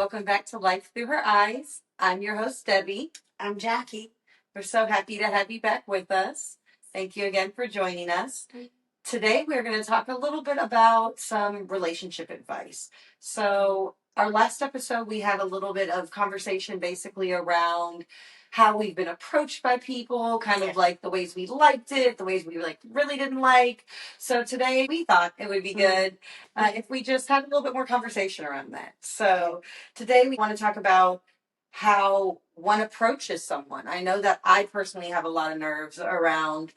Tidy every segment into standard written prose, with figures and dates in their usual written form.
welcome back to Life Through Her Eyes. I'm your host, Debbie. I'm Jackie. We're so happy to have you back with us. Thank you again for joining us. Today, we're going to talk a little bit about some relationship advice. So, our last episode, we had a little bit of conversation basically around how we've been approached by people, kind of like the ways we liked it, the ways we like really didn't like. So today we thought it would be good if we just had a little bit more conversation around that. So today we want to talk about how one approaches someone. I know that I personally have a lot of nerves around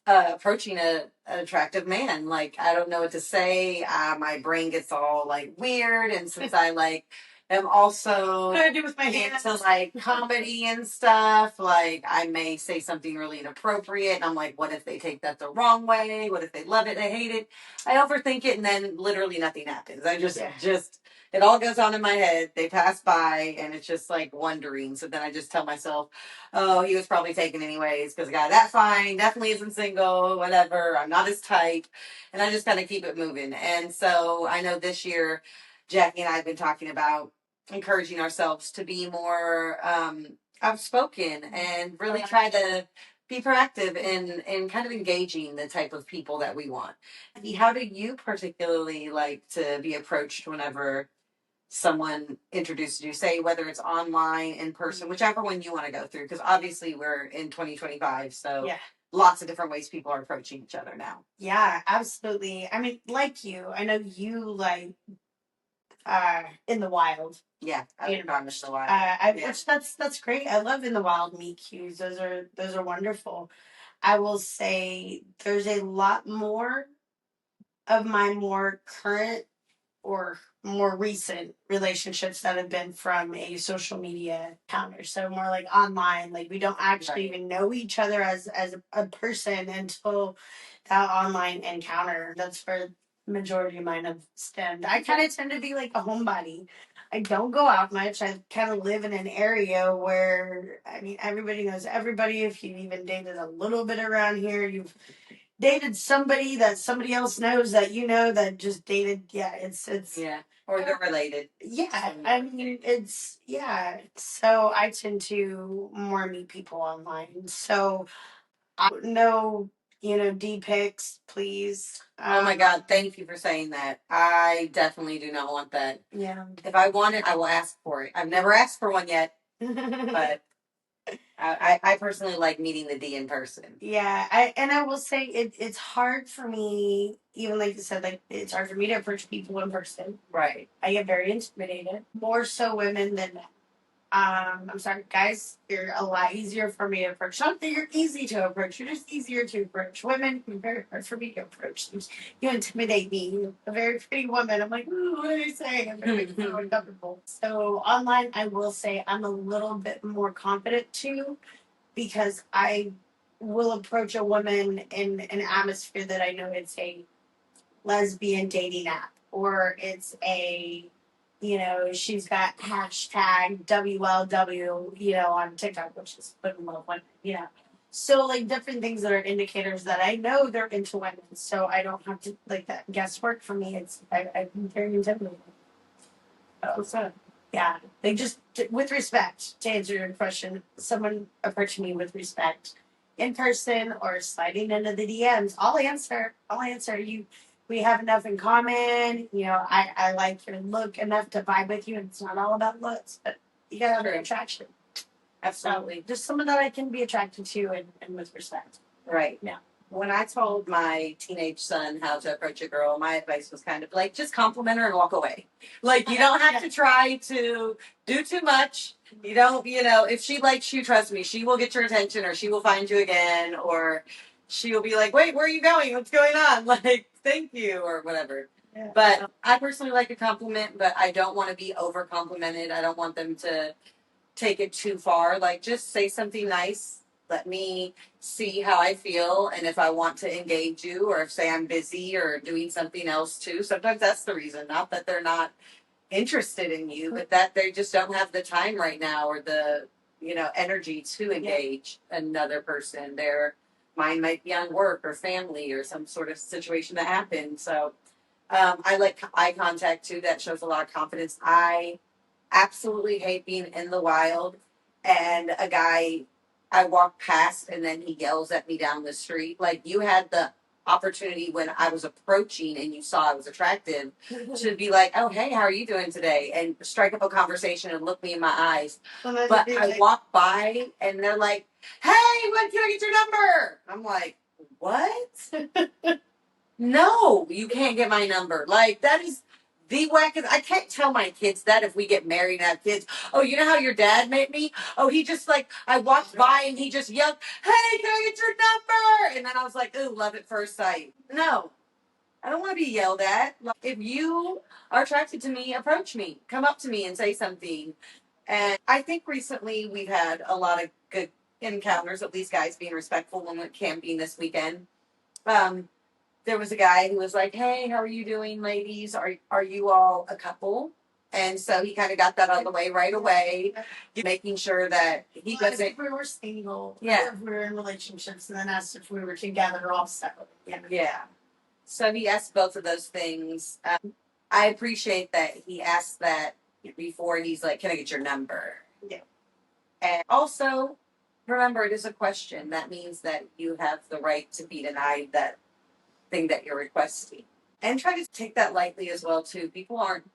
approaching an attractive man. Like, I don't know what to say. My brain gets all like weird, and since I like am also What do I do with my hands? into like comedy and stuff, like I may say something really inappropriate, and I'm like, what if they take that the wrong way? What if they love it, they hate it? I overthink it, and then literally nothing happens. I just it all goes on in my head. They pass by, and it's just like wondering. So then I just tell myself, oh, he was probably taken anyways because a guy that fine definitely isn't single, whatever. I'm not his type. And I just kind of keep it moving. And so I know this year, Jackie and I have been talking about encouraging ourselves to be more outspoken and really try to be proactive in kind of engaging the type of people that we want. How do you particularly like to be approached whenever someone introduces you, say whether it's online, in person, whichever one you want to go through, because obviously we're in 2025, so Yeah. lots of different ways people are approaching each other now. Yeah, absolutely. I mean, like you, I know you like in the wild. Yeah, I've gone in the wild. Which that's great. I love in the wild meet cues. Those are wonderful. I will say there's a lot more of my more current or more recent relationships that have been from a social media encounter. So more like online, like we don't actually even know each other as a person until that online encounter. That's where the majority of mine have stemmed. I kind of tend to be like a homebody. I don't go out much. I kind of live in an area where, I mean, everybody knows everybody. If you've even dated a little bit around here, you've dated somebody that somebody else knows that you know that just dated. Yeah, it's Yeah, or they're related. yeah. I mean, it's yeah. So I tend to more meet people online. So no, D pics, please. Oh my God, thank you for saying that. I definitely do not want that. Yeah. If I want it, I will ask for it. I've never asked for one yet, but I personally like meeting the D in person. Yeah, I will say it's hard for me, even like you said, like it's hard for me to approach people in person. Right. I get very intimidated. More so women than men. I'm sorry, guys, you're a lot easier for me to approach. Not that you're easy to approach, you're just easier to approach. Women, you're very hard for me to approach. You intimidate me. You're a very pretty woman. I'm like, ooh, what are they saying? I'm very uncomfortable. So online, I will say I'm a little bit more confident too, because I will approach a woman in an atmosphere that I know it's a lesbian dating app or it's she's got hashtag WLW, on TikTok, which is put in love women. So like different things that are indicators that I know they're into women. So I don't have to like that guesswork for me. I've been very intimidated. So yeah, they just with respect to answer your question, someone approaching me with respect in person or sliding into the DMs, I'll answer. You. We have enough in common. I like your look enough to vibe with you. And it's not all about looks, but you gotta have an attraction. Absolutely. So just someone that I can be attracted to and with respect. Right. Yeah. When I told my teenage son how to approach a girl, my advice was kind of like, just compliment her and walk away. Like, you don't have to try to do too much. You don't, if she likes you, trust me, she will get your attention or she will find you again or she will be like, wait, where are you going? What's going on? Like, thank you or whatever. Yeah. But I personally like a compliment, but I don't want to be over complimented. I don't want them to take it too far. Like, just say something nice. Let me see how I feel, and if I want to engage you, or if say I'm busy or doing something else too. Sometimes that's the reason. Not that they're not interested in you, but that they just don't have the time right now or the energy to engage another person. Their mind might be on work or family or some sort of situation that happened. So I like eye contact too. That shows a lot of confidence. I absolutely hate being in the wild and a guy I walk past and then he yells at me down the street. Like you had the opportunity when I was approaching and you saw I was attractive to be like, oh hey, how are you doing today? And strike up a conversation and look me in my eyes. But I walk by and they're like, hey, when can I get your number? I'm like, what? No, you can't get my number. Like that is the wackest. I can't tell my kids that if we get married and have kids. Oh, you know how your dad made me? Oh, he just like I walked by and he just yelled, "Hey, can I get your number?" And then I was like, "Ooh, love at first sight." No, I don't want to be yelled at. Like if you are attracted to me, approach me, come up to me and say something. And I think recently we've had a lot of good encounters. At least guys being respectful when we went camping this weekend. Um, there was a guy who was like, "Hey, how are you doing, ladies? Are you all a couple?" And so he kind of got that out of the way right away, making sure that he wasn't. If we were single, yeah, if we were in relationships, and then asked if we were together also. Yeah. Yeah. So he asked both of those things. I appreciate that he asked that before he's like, "Can I get your number?" Yeah. And also, remember, it is a question. That means that you have the right to be denied that thing that you're requesting. And try to take that lightly as well too. People aren't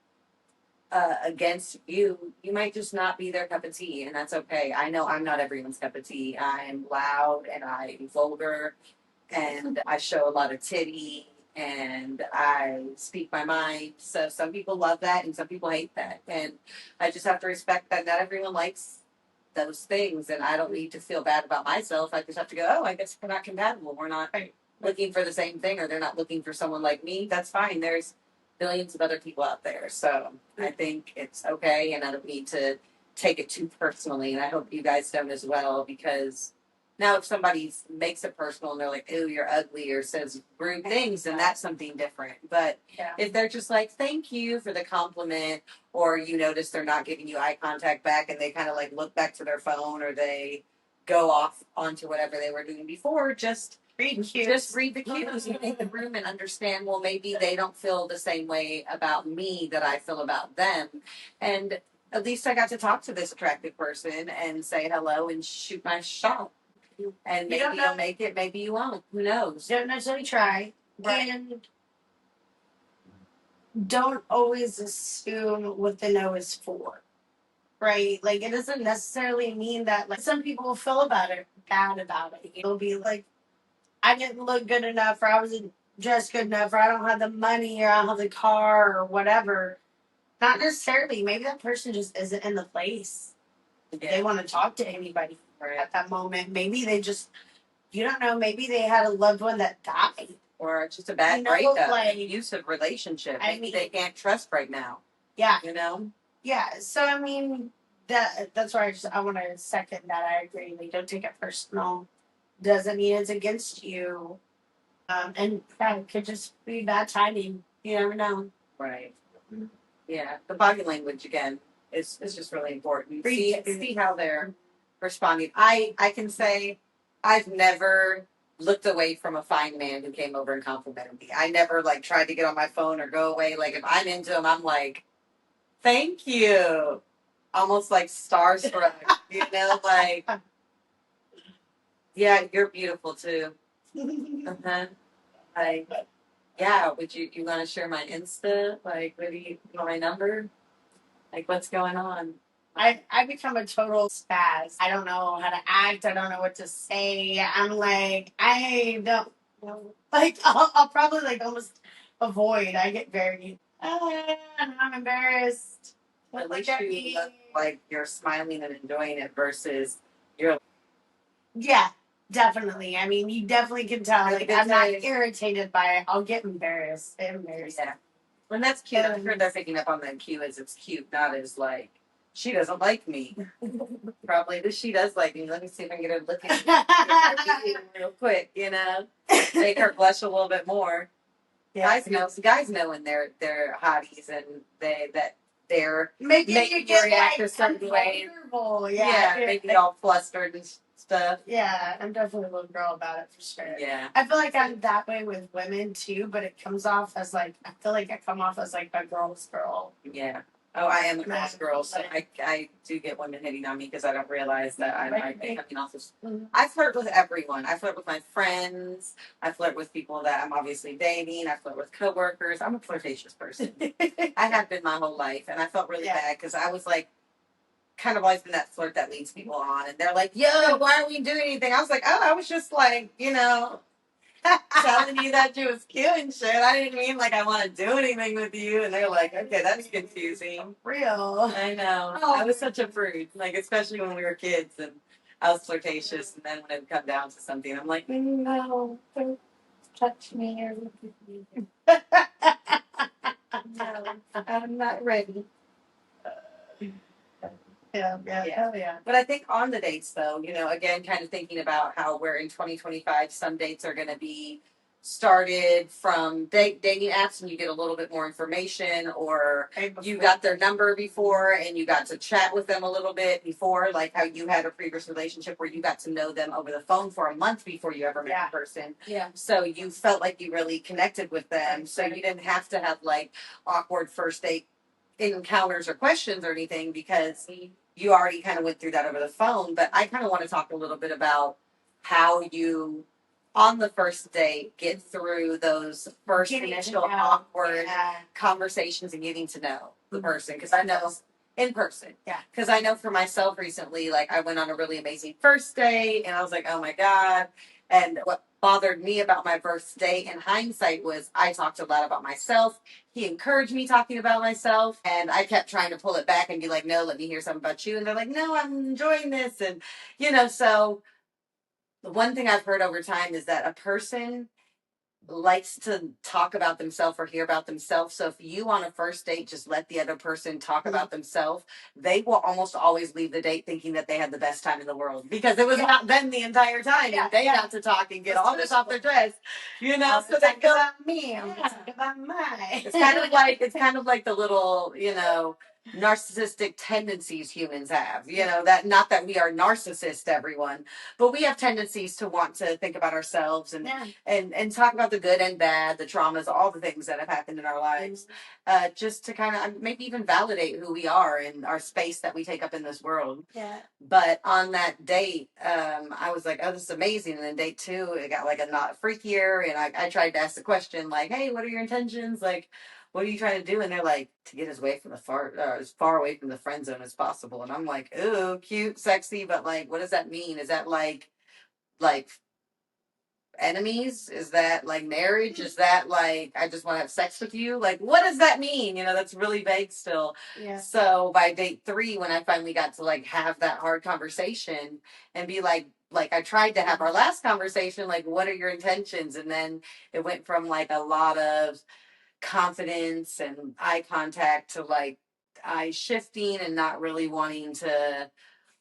against you. You might just not be their cup of tea, and that's okay. I know I'm not everyone's cup of tea. I'm loud and I'm vulgar and I show a lot of titty and I speak my mind. So some people love that and some people hate that. And I just have to respect that not everyone likes those things and I don't need to feel bad about myself. I just have to go, oh, I guess we're not compatible. We're not looking for the same thing or they're not looking for someone like me. That's fine. There's billions of other people out there. So I think it's okay and I don't need to take it too personally. And I hope you guys don't as well because now, if somebody makes it personal and they're like, "Ew, you're ugly," or says rude things, then that's something different. But yeah, if they're just like, "Thank you for the compliment," or you notice they're not giving you eye contact back and they kind of like look back to their phone or they go off onto whatever they were doing before, just read the cues and read the room and understand, well, maybe they don't feel the same way about me that I feel about them. And at least I got to talk to this attractive person and say hello and shoot my shot. And maybe you'll make it, maybe you won't. Who knows? Don't necessarily try. Right. And don't always assume what the no is for. Right? Like it doesn't necessarily mean that like some people will feel bad about it. It'll be like, I didn't look good enough or I wasn't dressed good enough or I don't have the money or I don't have the car or whatever. Not necessarily. Maybe that person just isn't in the place. Yeah. They want to talk to anybody at that moment. Maybe they just, you don't know, maybe they had a loved one that died. Or just a bad breakup, like, abusive relationship. Maybe they can't trust right now. Yeah. You know? Yeah. So, I mean, that's why I want to second that. I agree. Like, don't take it personal. Doesn't mean it's against you. And yeah, it could just be bad timing. You never know. Right. Yeah. The body language, again, is just really important. See how they're responding. I can say I've never looked away from a fine man who came over and complimented me. I never like tried to get on my phone or go away. Like if I'm into him, I'm like, thank you. Almost like starstruck, like yeah, you're beautiful too. Uh-huh. Like yeah, would you want to share my Insta? Like, what do you want my number? Like, what's going on? I become a total spaz. I don't know how to act. I don't know what to say. I'm like, I don't know. Like, I'll probably like almost avoid. I get very, I'm embarrassed. At least you look like you're smiling and enjoying it versus you're. Yeah, definitely. I mean, you definitely can tell. Like, I'm not irritated by it. I'll get embarrassed. Yeah. And that's cute. I'm sure they're picking up on that cue as it's cute, not as like, she doesn't like me. Probably this she does like me. Let me see if I can get her looking real quick, make her blush a little bit more. Yeah. Guys know when they're hotties and they're making you react like, a certain way. Yeah, making you all flustered and stuff. Yeah, I'm definitely a little girl about it for sure. Yeah. I feel like I'm that way with women too, but it comes off as like, I feel like I come off as like a girl's girl. Yeah. Oh, I am a cross girl, so I do get women hitting on me because I don't realize that I mean, also, I flirt with everyone. I flirt with my friends. I flirt with people that I'm obviously dating. I flirt with coworkers. I'm a flirtatious person. I have been my whole life, and I felt really bad because I was like, kind of always been that flirt that leads people on, and they're like, "Yo, why aren't we doing anything?" I was like, "Oh, I was just like, telling you that you was cute and shit. I didn't mean like I want to do anything with you." And they're like, "Okay, that's confusing." Real. I know. Oh. I was such a prude, like especially when we were kids, and I was flirtatious. And then when it would come down to something, I'm like, "No, don't touch me or look at me." No, I'm not ready. Yeah. But I think on the dates, though, again, kind of thinking about how we're in 2025, some dates are going to be started from dating apps and you get a little bit more information, or you got their number before and you got to chat with them a little bit before, like how you had a previous relationship where you got to know them over the phone for a month before you ever met in person. Yeah. So you felt like you really connected with them. So you didn't have to have like awkward first date encounters or questions or anything because you already kind of went through that over the phone. But I kind of want to talk a little bit about how you, on the first date, get through those first initial awkward conversations and getting to know the person. Because I know in person. Yeah. Because I know for myself recently, like I went on a really amazing first date and I was like, oh my God. And what bothered me about my first date in hindsight was I talked a lot about myself. He encouraged me talking about myself, and I kept trying to pull it back and be like, no, let me hear something about you. And they're like, no, I'm enjoying this. And, so the one thing I've heard over time is that a person likes to talk about themselves or hear about themselves. So if you on a first date just let the other person talk about themselves, they will almost always leave the date thinking that they had the best time in the world because it was about them the entire time. And they got to talk and get all this off their chest, so they go about me. I'm talking about mine. It's kind of like the little, narcissistic tendencies humans have. That not that we are narcissists, everyone, but we have tendencies to want to think about ourselves and talk about the good and bad, the traumas, all the things that have happened in our lives, just to kind of maybe even validate who we are and our space that we take up in this world. Yeah. But on that date, I was like, oh, this is amazing. And then date two, it got like a lot freakier. And I tried to ask the question like, hey, what are your intentions? Like, what are you trying to do? And they're like, to get as far away from the friend zone as possible. And I'm like, ooh, cute, sexy, but like, what does that mean? Is that like enemies? Is that like marriage? Is that like I just want to have sex with you? Like, what does that mean? That's really vague still. Yeah. So by date three, when I finally got to like have that hard conversation and be like I tried to have our last conversation, like, what are your intentions? And then it went from like a lot of confidence and eye contact to like eye shifting and not really wanting to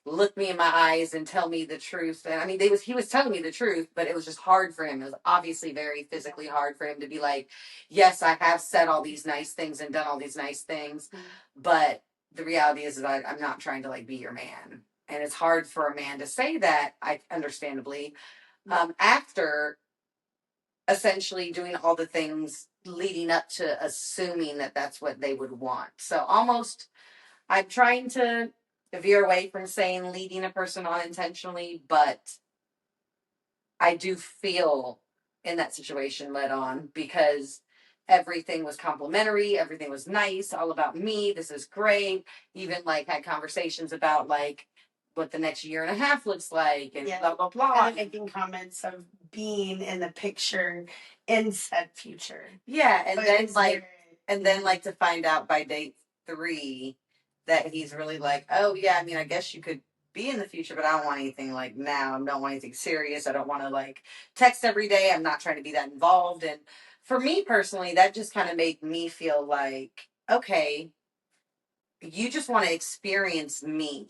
look me in my eyes and tell me the truth. And I mean, he was telling me the truth, but it was just hard for him. It was obviously very physically hard for him to be like, yes, I have said all these nice things and done all these nice things, but the reality is that I'm not trying to like be your man. And it's hard for a man to say that, understandably, after essentially doing all the things leading up to assuming that that's what they would want. So almost I'm trying to veer away from saying leading a person on intentionally, but I do feel in that situation led on because everything was complimentary, everything was nice, all about me. This is great. Even like had conversations about like what the next year and a half looks like and blah blah blah. And making comments of being in the picture in said future. Yeah, and then to find out by date three that he's really like, oh yeah, I mean, I guess you could be in the future, but I don't want anything like now. I don't want anything serious. I don't want to like text every day. I'm not trying to be that involved. And for me personally, that just kind of made me feel like, okay, you just want to experience me.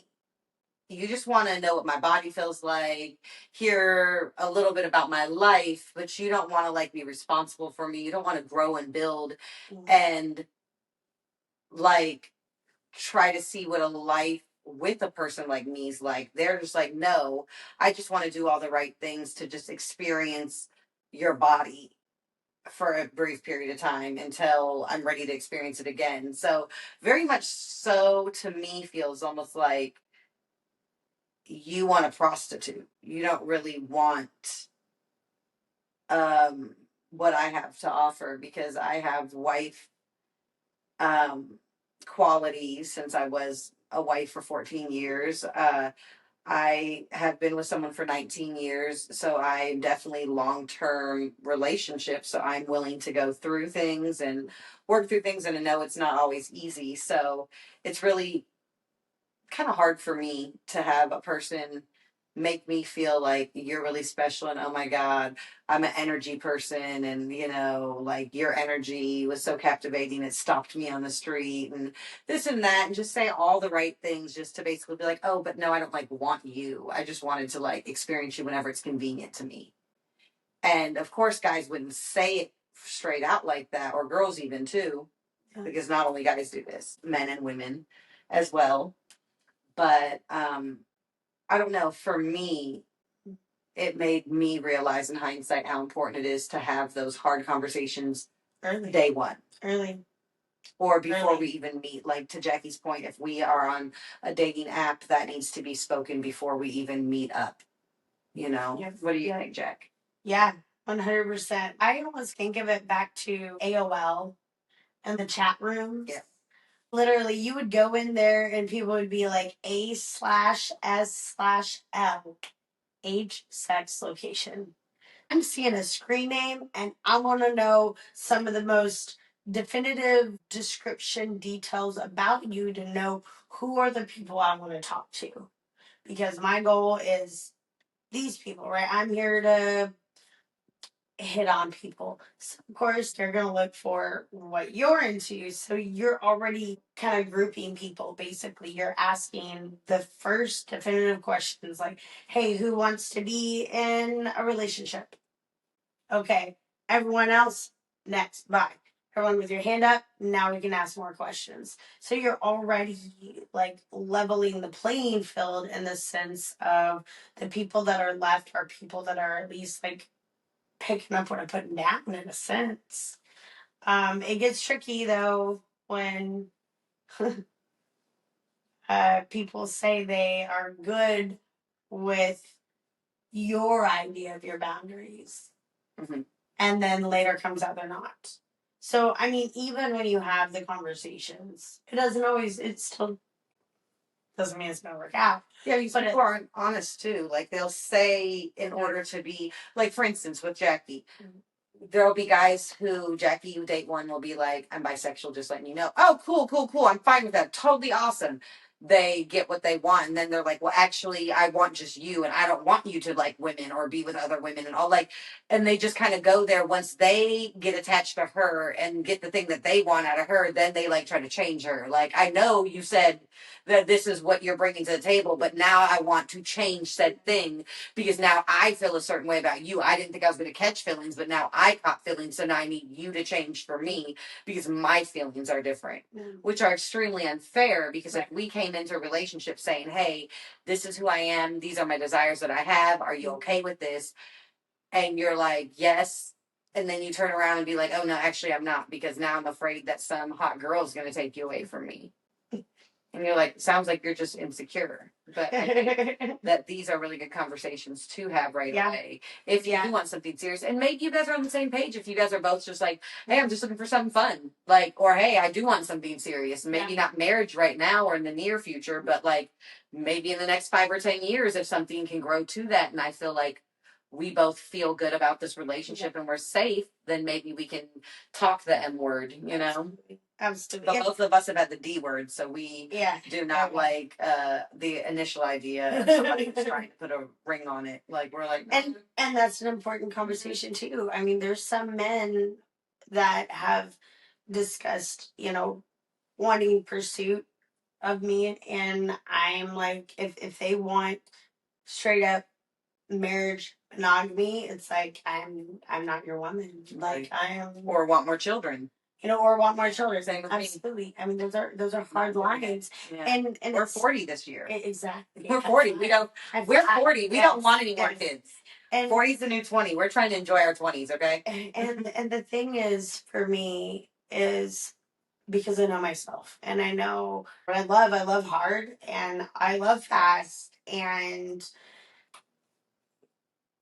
You just want to know what my body feels like, hear a little bit about my life, but you don't want to like be responsible for me. You don't want to grow and build and like try to see what a life with a person like me is like. They're just like, no, I just want to do all the right things to just experience your body for a brief period of time until I'm ready to experience it again. So very much so to me feels almost like you want a prostitute. You don't really want um what I have to offer, because I have wife um qualities since I was a wife for 14 years. I have been with someone for 19 years, so I'm definitely long-term relationship. So I'm willing to go through things and work through things, and I know it's not always easy. So it's really kind of hard for me to have a person make me feel like you're really special and oh my god, I'm an energy person, and like your energy was so captivating it stopped me on the street and this and that, and just say all the right things just to basically be like, oh, but no, I don't like want you, I just wanted to like experience you whenever it's convenient to me. And of course guys wouldn't say it straight out like that, or girls even too, because not only guys do this, men and women as well. But I don't know. For me, it made me realize in hindsight how important it is to have those hard conversations early. Day one. Early. Or before we even meet. Like to Jackie's point, if we are on a dating app, that needs to be spoken before we even meet up. Yep. What do you think, Jack? Yeah, 100%. I almost can give it back to AOL and the chat rooms. Yeah. Literally, you would go in there and people would be like A/S/L, age, sex, location. I'm seeing a screen name and I want to know some of the most definitive description details about you to know who are the people I want to talk to. Because my goal is these people, right? I'm here to hit on people. So of course, they're going to look for what you're into. So you're already kind of grouping people. Basically, you're asking the first definitive questions like, hey, who wants to be in a relationship? Okay. Everyone else, next. Bye. Everyone with your hand up, now we can ask more questions. So you're already like leveling the playing field in the sense of the people that are left are people that are at least like picking up what I'm putting down in a sense. It gets tricky though when people say they are good with your idea of your boundaries. Mm-hmm. And then later comes out they're not. So, I mean, even when you have the conversations, it still doesn't mean it's going to work out. Yeah, these people aren't honest too. Like they'll say in order to be, like for instance with Jackie, there'll be guys who, Jackie, you date one, will be like, I'm bisexual, just letting you know. Oh, cool, cool, cool. I'm fine with that. Totally awesome. They get what they want, and then they're like, well, actually, I want just you, and I don't want you to like women or be with other women and all, like, and they just kind of go there. Once they get attached to her and get the thing that they want out of her, then they like try to change her. Like, I know you said that this is what you're bringing to the table, but now I want to change said thing because now I feel a certain way about you. I didn't think I was going to catch feelings, but now I caught feelings. So now I need you to change for me because my feelings are different, which are extremely unfair. Because if we came into a relationship saying, hey, this is who I am, these are my desires that I have, are you okay with this? And you're like, yes. And then you turn around and be like, oh, no, actually, I'm not, because now I'm afraid that some hot girl is going to take you away from me. And you're like, sounds like you're just insecure. But I think that these are really good conversations to have right away. If you want something serious. And maybe you guys are on the same page. If you guys are both just like, hey, I'm just looking for something fun. Like, or hey, I do want something serious. Maybe not marriage right now or in the near future, but like maybe in the next 5 or 10 years, if something can grow to that. And I feel like we both feel good about this relationship and we're safe, then maybe we can talk the M word, Absolutely. But both of us have had the D word, so we do not like the initial idea of somebody who's trying to put a ring on it. Like we're like, and that's an important conversation too. I mean, there's some men that have discussed, wanting pursuit of me, and I'm like, if they want straight up marriage monogamy, it's like I'm not your woman. Like I am, or want more children. Or want more children. Same with Absolutely. Me. I mean, those are hard lines. Yeah. And we're 40 this year. Exactly. We're 40. We're 40. We don't want any more kids. And 40's the new 20. We're trying to enjoy our 20s, okay? and the thing is, for me, is because I know myself and I know what I love. I love hard and I love fast. And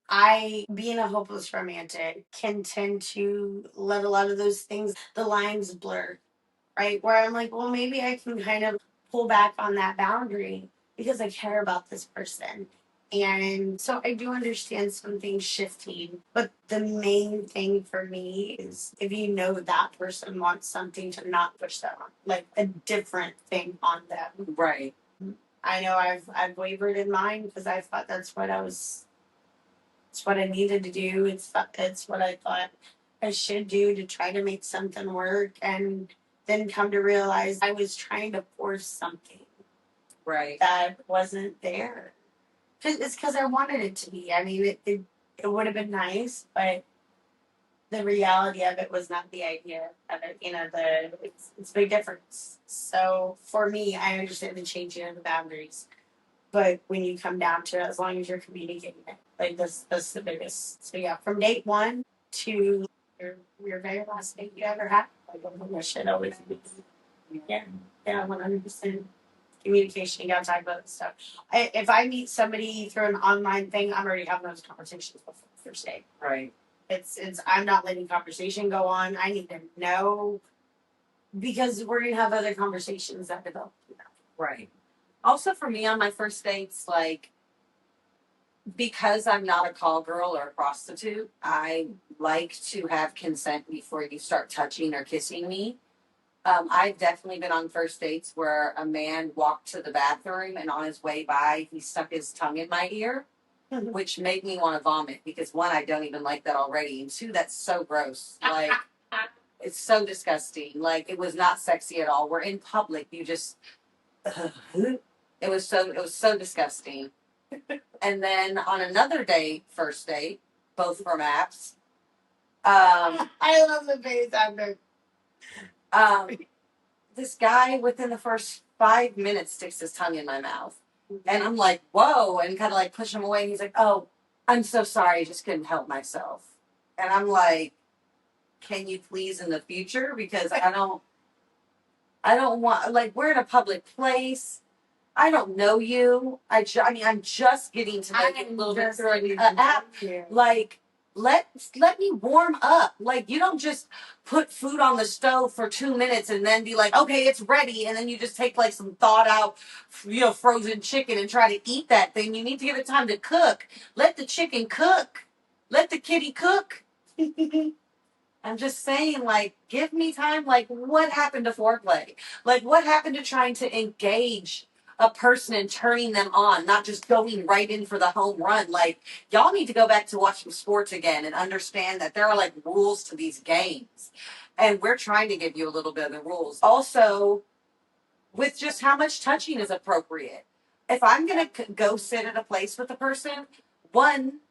I, being a hopeless romantic, can tend to let a lot of those things, the lines blur, right? Where I'm like, well, maybe I can kind of pull back on that boundary because I care about this person. And so I do understand some things shifting. But the main thing for me is if you know that person wants something, to not push that on, like a different thing on them. Right. I know I've wavered in mine because I thought it's what I needed to do. It's what I thought I should do to try to make something work, and then come to realize I was trying to force something Right. that wasn't there. It's because I wanted it to be. I mean, it would have been nice, but the reality of it was not the idea of it. You know, it's a big difference. So for me, I understand the changing of the boundaries. But when you come down to it, as long as you're communicating it, like that's the biggest. So yeah, from date one to your very last date you ever had, like that should always be. Yeah, 100% communication. You gotta talk about this stuff. If I meet somebody through an online thing, I'm already having those conversations before the first date. Right. It's I'm not letting conversation go on. I need to know because we're gonna have other conversations that develop. Right. Also, for me on my first dates, like, because I'm not a call girl or a prostitute, I like to have consent before you start touching or kissing me. I've definitely been on first dates where a man walked to the bathroom and on his way by, he stuck his tongue in my ear, which made me want to vomit because one, I don't even like that already, and two, that's so gross. Like, it's so disgusting. Like, it was not sexy at all. We're in public. You just, it was so disgusting. And then on another date, first date, both from apps. I love the face after. Um, this guy within the first 5 minutes sticks his tongue in my mouth, and I'm like, whoa, and kind of like push him away. And he's like, oh, I'm so sorry, I just couldn't help myself. And I'm like, can you please in the future, because I don't want, like, we're in a public place. I don't know you. I mean, I'm just getting to know you a little bit through an app. Like, let me warm up. Like, you don't just put food on the stove for 2 minutes and then be like, okay, it's ready, and then you just take like some thawed out, frozen chicken and try to eat that thing. You need to give it time to cook. Let the chicken cook. Let the kitty cook. I'm just saying, like, give me time. Like, what happened to foreplay? Like, what happened to trying to engage a person and turning them on, not just going right in for the home run? Like, y'all need to go back to watching sports again and understand that there are like rules to these games. And we're trying to give you a little bit of the rules. Also, with just how much touching is appropriate. If I'm going to go sit at a place with a person, one,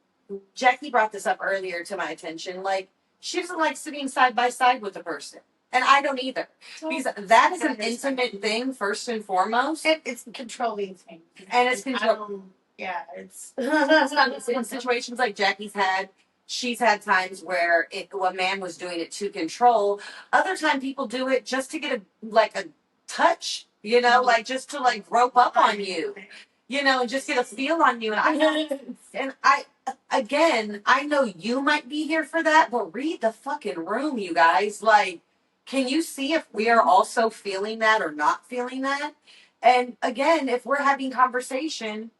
Jackie brought this up earlier to my attention. Like, she doesn't like sitting side by side with a person. And I don't either. Because that is an intimate thing, first and foremost. It's a controlling thing. And it's control. Yeah, it's. In situations like Jackie's had, she's had times where a man was doing it to control. Other time people do it just to get a touch, like just to like rope up on you, and just get a feel on you. And I again, I know you might be here for that, but read the fucking room, you guys. Like, can you see if we are also feeling that or not feeling that? And again, if we're having conversation,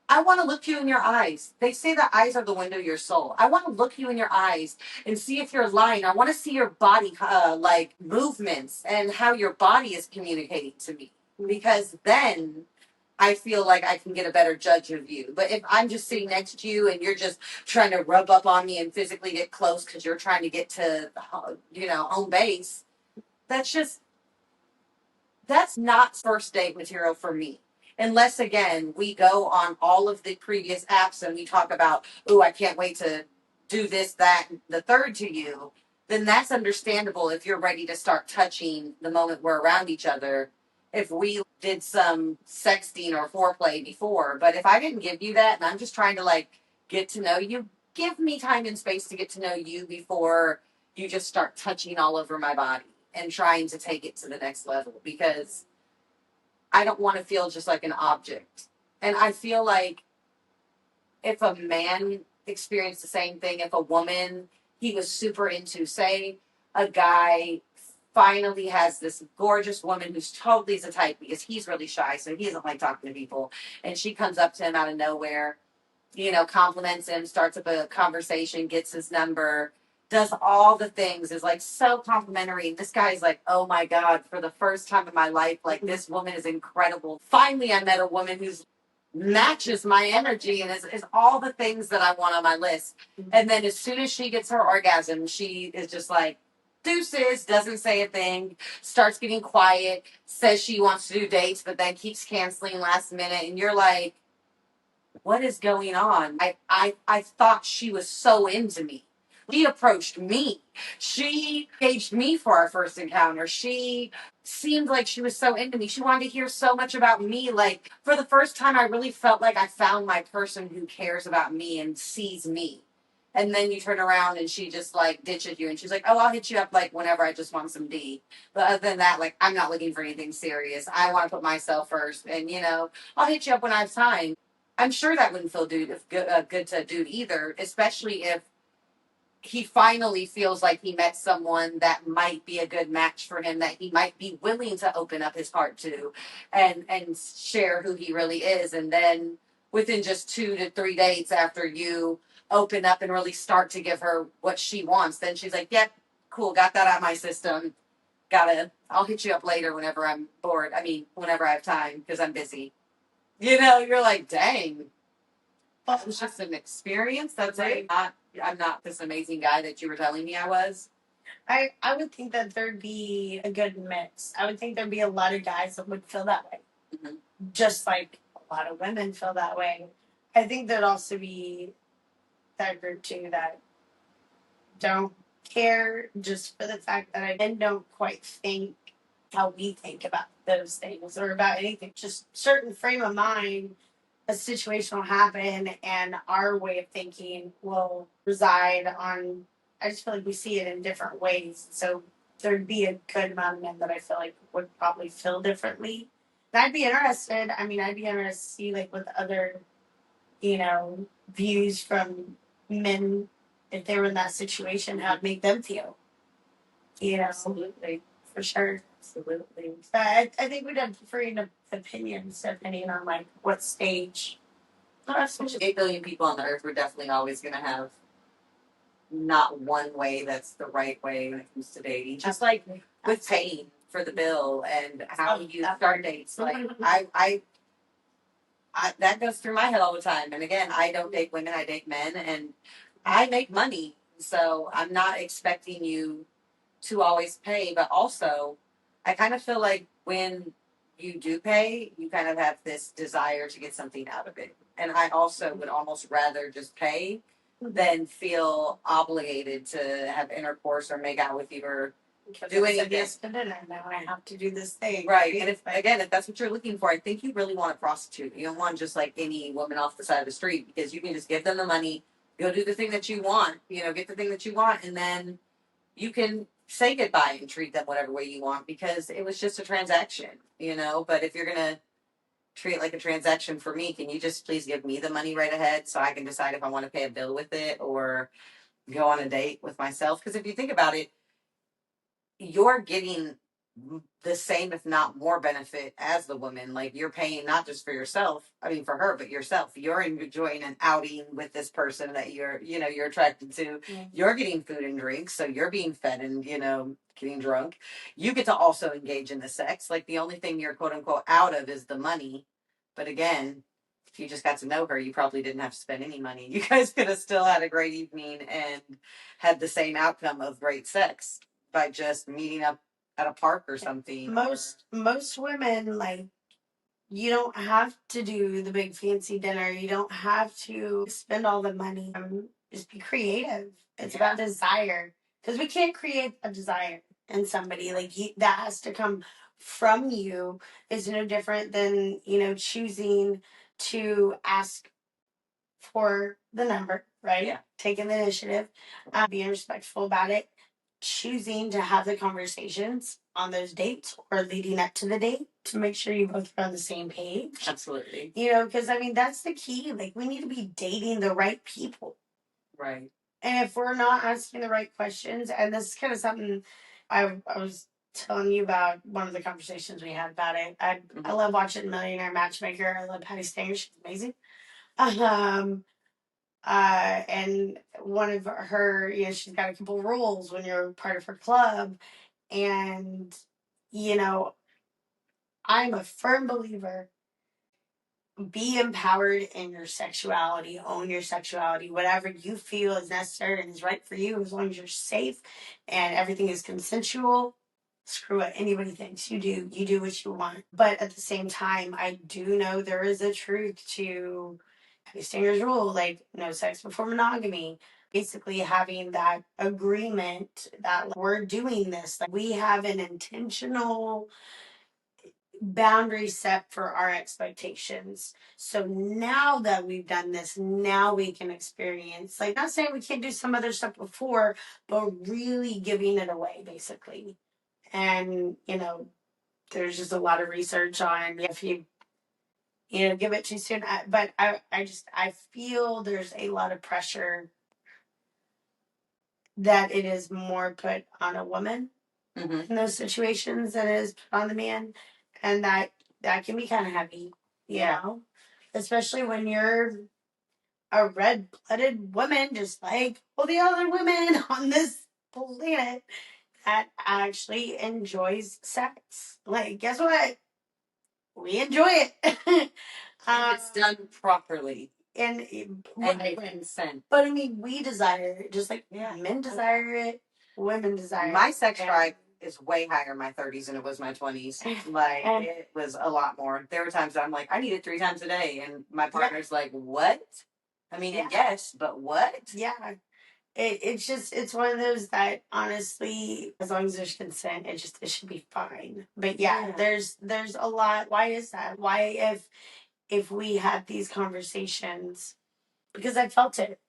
I want to look you in your eyes. They say the eyes are the window of your soul. I want to look you in your eyes and see if you're lying. I want to see your body, like movements and how your body is communicating to me, because then I feel like I can get a better judge of you. But if I'm just sitting next to you and you're just trying to rub up on me and physically get close because you're trying to get to, home base, that's not first date material for me. Unless, again, we go on all of the previous apps and we talk about, ooh, I can't wait to do this, that, and the third to you, then that's understandable if you're ready to start touching the moment we're around each other. If we did some sexting or foreplay before. But if I didn't give you that and I'm just trying to, like, get to know you, give me time and space to get to know you before you just start touching all over my body and trying to take it to the next level, because I don't want to feel just like an object. And I feel like if a man experienced the same thing, if a woman he was super into, say, a guy finally has this gorgeous woman who's totally the type because he's really shy, so he doesn't like talking to people, and she comes up to him out of nowhere, compliments him, starts up a conversation, gets his number, does all the things, is like so complimentary. And this guy's like, oh my God, for the first time in my life, like this woman is incredible. Finally, I met a woman who's matches my energy and is all the things that I want on my list. And then as soon as she gets her orgasm, she is just like, deuces, doesn't say a thing, starts getting quiet, says she wants to do dates, but then keeps canceling last minute. And you're like, what is going on? I thought she was so into me. She approached me. She engaged me for our first encounter. She seemed like she was so into me. She wanted to hear so much about me. Like, for the first time, I really felt like I found my person who cares about me and sees me. And then you turn around and she just like ditches you and she's like, oh, I'll hit you up like whenever I just want some D. But other than that, like, I'm not looking for anything serious. I want to put myself first. And, I'll hit you up when I have time. I'm sure that wouldn't feel good to a dude either, especially if he finally feels like he met someone that might be a good match for him, that he might be willing to open up his heart to and share who he really is. And then within just 2 to 3 dates after you open up and really start to give her what she wants, then she's like, yep, cool, got that out of my system. I'll hit you up later whenever I'm bored. I mean, whenever I have time because I'm busy. You're like, dang, it was just an experience. That's right. I'm not this amazing guy that you were telling me I was. I would think that there'd be a good mix. I would think there'd be a lot of guys that would feel that way, just like a lot of women feel that way. I think there'd also be that group too that don't care just for the fact that I then don't quite think how we think about those things or about anything. Just certain frame of mind, a situation will happen and our way of thinking will reside on. I just feel like we see it in different ways. So there'd be a good amount of men that I feel like would probably feel differently. And I'd be interested. I mean, I'd be interested to see like with other, views from men if they were in that situation, how it'd make them feel. Absolutely. For sure. Absolutely. But I think we'd have different opinions depending on like what stage. 8 billion people on the earth, we're definitely always going to have not one way that's the right way when it comes to dating. Just like with paying for the bill and how you start dates. Like I that goes through my head all the time. And again, I don't date women, I date men, and I make money. So I'm not expecting you to always pay, but also I kind of feel like when you do pay, you kind of have this desire to get something out of it. And I also would almost rather just pay than feel obligated to have intercourse or make out with you or do anything. Yes, to dinner. Now I have to do this thing. Right. And if that's what you're looking for, I think you really want a prostitute. You don't want just like any woman off the side of the street, because you can just give them the money, go do the thing that you want, get the thing that you want, and then you can say goodbye and treat them whatever way you want, because it was just a transaction. But if you're gonna treat it like a transaction for me, can you just please give me the money right ahead so I can decide if I want to pay a bill with it or go on a date with myself? Because if you think about it, you're getting the same, if not more, benefit as the woman. Like, you're paying not just for yourself, I mean for her, but yourself. You're enjoying an outing with this person that you're attracted to. Mm-hmm. You're getting food and drinks, so you're being fed and getting drunk. You get to also engage in the sex. Like, the only thing you're quote unquote out of is the money. But again, if you just got to know her, you probably didn't have to spend any money. You guys could have still had a great evening and had the same outcome of great sex by just meeting up at a park or something. Most women, like, you don't have to do the big fancy dinner. You don't have to spend all the money. Just be creative. It's about desire, because we can't create a desire in somebody. Like, that has to come from you. Is no different than choosing to ask for the number right? Yeah. Taking the initiative, being respectful about it, choosing to have the conversations on those dates or leading up to the date to make sure you both are on the same page. Absolutely. Because that's the key. Like, we need to be dating the right people. Right. And if we're not asking the right questions, and this is kind of something I was telling you about one of the conversations we had about it. I love watching Millionaire Matchmaker. I love Patty Stanger. She's amazing. And one of her, she's got a couple of rules when you're part of her club. And, I'm a firm believer, be empowered in your sexuality, own your sexuality, whatever you feel is necessary and is right for you, as long as you're safe and everything is consensual. Screw what anybody thinks. You do what you want. But at the same time, I do know there is a truth to Stanger's rule, like no sex before monogamy. Basically, having that agreement that, like, we're doing this, like, we have an intentional boundary set for our expectations. So now that we've done this, now we can experience, like, not saying we can't do some other stuff before, but really giving it away, basically. And, there's just a lot of research on if you give it too soon. But I feel there's a lot of pressure that it is more put on a woman in those situations than it is put on the man. And that can be kind of heavy, especially when you're a red-blooded woman, just like all the other women on this planet that actually enjoys sex. Like, guess what? We enjoy it. It's done properly. And with consent. But I mean, we desire it, just like men desire it, women desire it. My sex drive is way higher in my 30s than it was my 20s. Like, it was a lot more. There were times that I'm like, I need it 3 times a day. And my partner's like, what? I mean, yes, but what? Yeah. It's one of those that, honestly, as long as there's consent, it should be fine. But there's a lot. Why is that? Why, if we had these conversations, because I felt it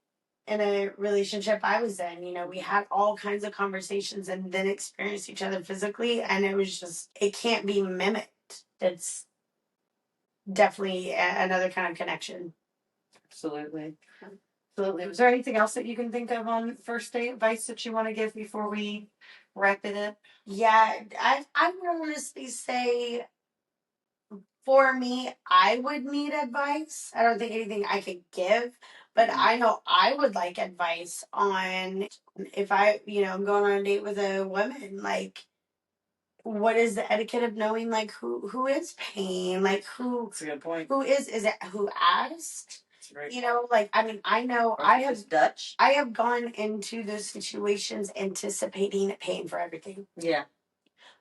in a relationship I was in, we had all kinds of conversations and then experienced each other physically, and it was just, it can't be mimicked. It's definitely another kind of connection. Absolutely. Absolutely. Was there anything else that you can think of on first date advice that you want to give before we wrap it up? Yeah, I would honestly say, for me, I would need advice. I don't think anything I could give, but I know I would like advice on, if I'm going on a date with a woman, like, what is the etiquette of knowing, like, who is paying, like, who. That's a good point. Who is it, who asked? Right. Like, I mean, I know I have gone into those situations anticipating paying for everything. Yeah.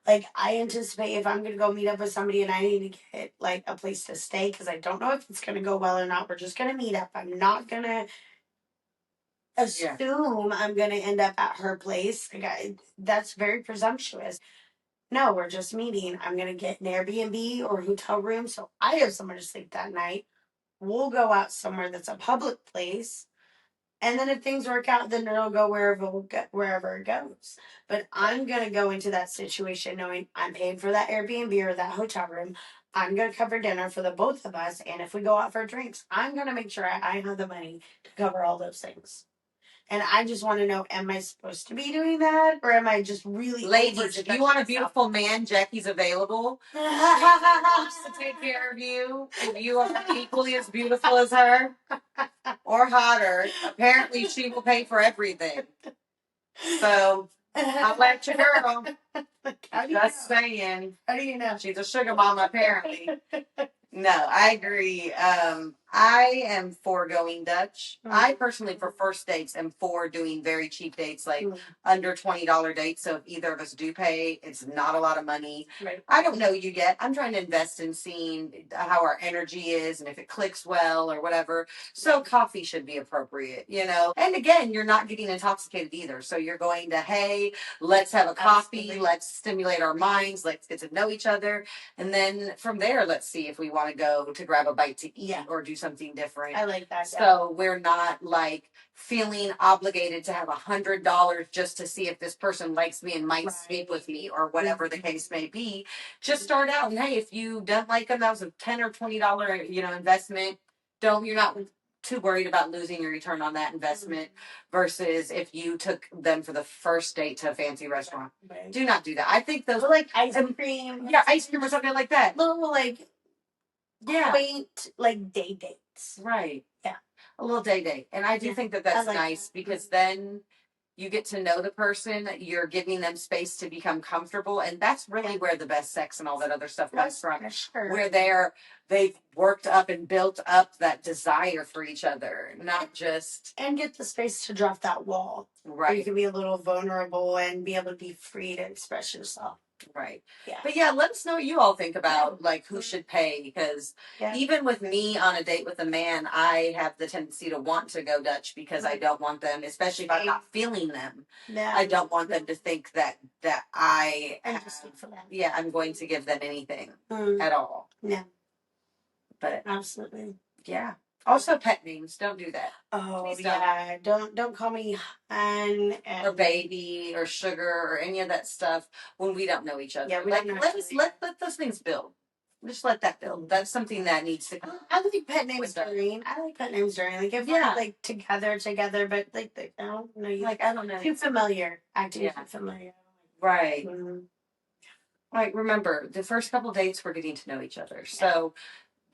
Like, I anticipate if I'm going to go meet up with somebody and I need to get, like, a place to stay because I don't know if it's going to go well or not. We're just going to meet up. I'm not going to assume I'm going to end up at her place. Like, that's very presumptuous. No, we're just meeting. I'm going to get an Airbnb or hotel room so I have somewhere to sleep that night. We'll go out somewhere that's a public place. And then if things work out, then it'll go wherever it goes. But I'm going to go into that situation knowing I'm paying for that Airbnb or that hotel room. I'm going to cover dinner for the both of us. And if we go out for drinks, I'm going to make sure I have the money to cover all those things. And I just want to know, am I supposed to be doing that? Or am I just really... Ladies, if you want a beautiful man, Jackie's available. She wants to take care of you. If you are equally as beautiful as her or hotter, apparently she will pay for everything. So, I'll let you girl. Just saying. How do you know? She's a sugar mama, apparently. No, I agree. I am for going Dutch. I personally, for first dates, am for doing very cheap dates, like under $20 dates. So if either of us do pay, it's not a lot of money. Right. I don't know you yet. I'm trying to invest in seeing how our energy is and if it clicks well or whatever. So coffee should be appropriate, And again, you're not getting intoxicated either. So you're going to, hey, let's have a coffee. Absolutely. Let's stimulate our minds. Let's get to know each other. And then from there, let's see if we want to go to grab a bite to eat or do something different. I like that. So we're not like feeling obligated to have $100 just to see if this person likes me and might sleep with me or whatever the case may be. Just start out, and hey, if you don't like them, that was a $10 or $20, investment. You're not too worried about losing your return on that investment versus if you took them for the first date to a fancy restaurant. Right. Do not do that. I think those like ice cream. Yeah, ice cream or something like that. Little quaint day dates. Right. Yeah. A little day date. And I do think that that's nice because then you get to know the person, you're giving them space to become comfortable, and that's really where the best sex and all that other stuff comes from. Sure. Where they've worked up and built up that desire for each other, not just and get the space to drop that wall. Right. Where you can be a little vulnerable and be able to be free to express yourself. Right. Yeah. But let us know what you all think about who should pay, because even with me on a date with a man, I have the tendency to want to go Dutch because I don't want them, especially if I'm not feeling them. Yeah. I don't want them to think that I I'm going to give them anything at all. Yeah. But absolutely. Yeah. Also, pet names. Don't do that. Oh, yeah. Don't call me hun or baby or sugar or any of that stuff when we don't know each other. Yeah, let those things build. Just let that build. That's something that needs to come. I like pet names during. Like if we're together, but I don't know. I don't know. Too familiar. Acting too familiar. Right. Mm-hmm. Right. Remember, the first couple dates we're getting to know each other. So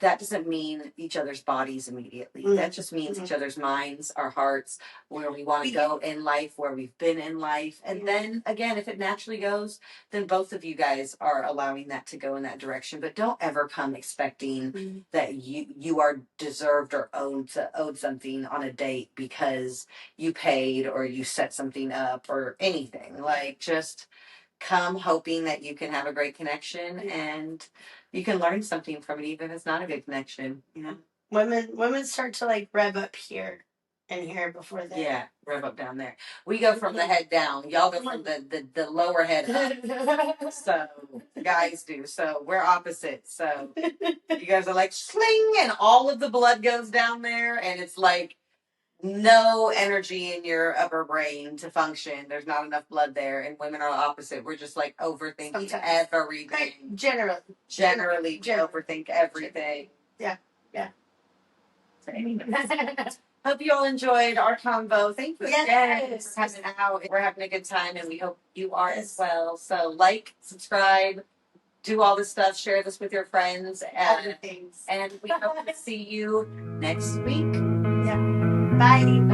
that doesn't mean each other's bodies immediately. Mm-hmm. That just means each other's minds, our hearts, where we want to go in life, where we've been in life. And then again, if it naturally goes, then both of you guys are allowing that to go in that direction. But don't ever come expecting that you are deserved or owed something on a date because you paid or you set something up or anything. Just come hoping that you can have a great connection and you can learn something from it, even if it's not a good connection. Women start to rev up here and here before they. Yeah, rev up down there. We go from the head down. Y'all go from the lower head up. So guys do. So we're opposite. So you guys are like sling, and all of the blood goes down there, and it's like no energy in your upper brain to function. There's not enough blood there, and women are the opposite. We're just overthinking everything. Generally overthink everything. Yeah. So anyways, hope you all enjoyed our convo. Thank you again for coming out. We're having a good time, and we hope you are as well. So subscribe, do all this stuff, share this with your friends, and we hope to see you next week. Yeah. Bye.